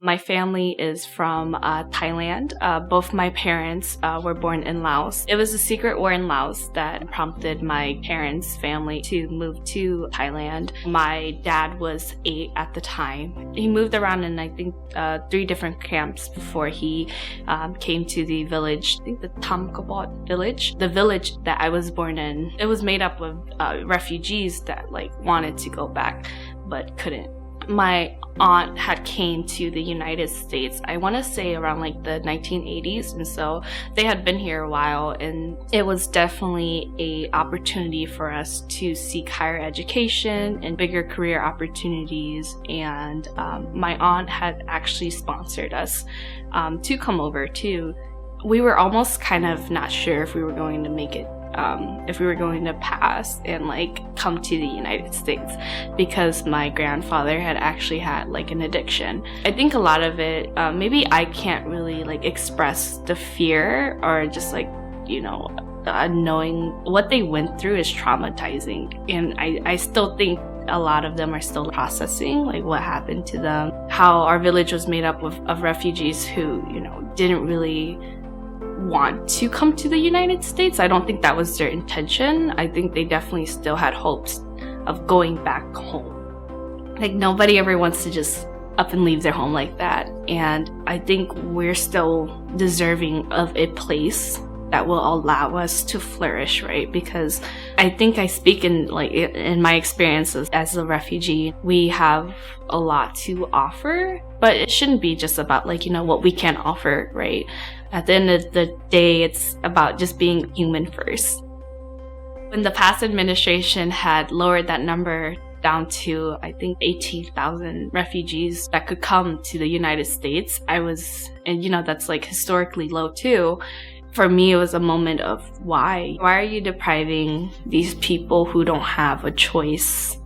My family is from Thailand. Both my parents were born in Laos. It was a secret war in Laos that prompted my parents' family to move to Thailand. My dad was 8 at the time. He moved around in, I think, 3 different camps before he came to the village, I think the Tamkabot village. The village that I was born in, it was made up of refugees that wanted to go back but couldn't. My aunt had came to the United States, I want to say around the 1980s, and so they had been here a while, and it was definitely a opportunity for us to seek higher education and bigger career opportunities, and my aunt had actually sponsored us to come over too. We were almost kind of not sure if we were going to make it, if we were going to pass and come to the United States, because my grandfather had actually had an addiction. I think a lot of it, maybe I can't really express the fear, or just knowing what they went through is traumatizing, and I still think a lot of them are still processing what happened to them. How our village was made up of refugees who didn't really want to come to the United States. I don't think that was their intention. I think they definitely still had hopes of going back home. Nobody ever wants to just up and leave their home like that. And I think we're still deserving of a place that will allow us to flourish, right? Because I think I speak in my experiences as a refugee, we have a lot to offer, but it shouldn't be just about what we can offer, right? At the end of the day, it's about just being human first. When the past administration had lowered that number down to, I think, 18,000 refugees that could come to the United States, that's historically low too. For me, it was a moment of why? Why are you depriving these people who don't have a choice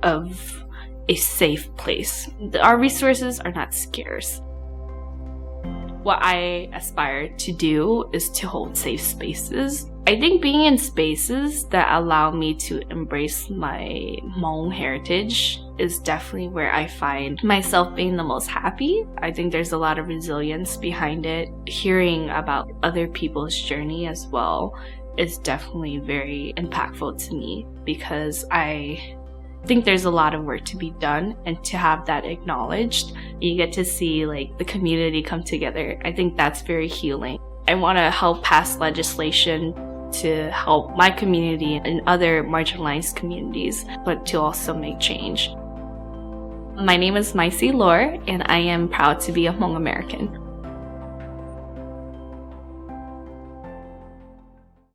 of a safe place? Our resources are not scarce. What I aspire to do is to hold safe spaces. I think being in spaces that allow me to embrace my Hmong heritage is definitely where I find myself being the most happy. I think there's a lot of resilience behind it. Hearing about other people's journey as well is definitely very impactful to me, because I think there's a lot of work to be done, and to have that acknowledged, you get to see the community come together. I think that's very healing. I want to help pass legislation to help my community and other marginalized communities, but to also make change. My name is Maisy Lor, and I am proud to be a Hmong American.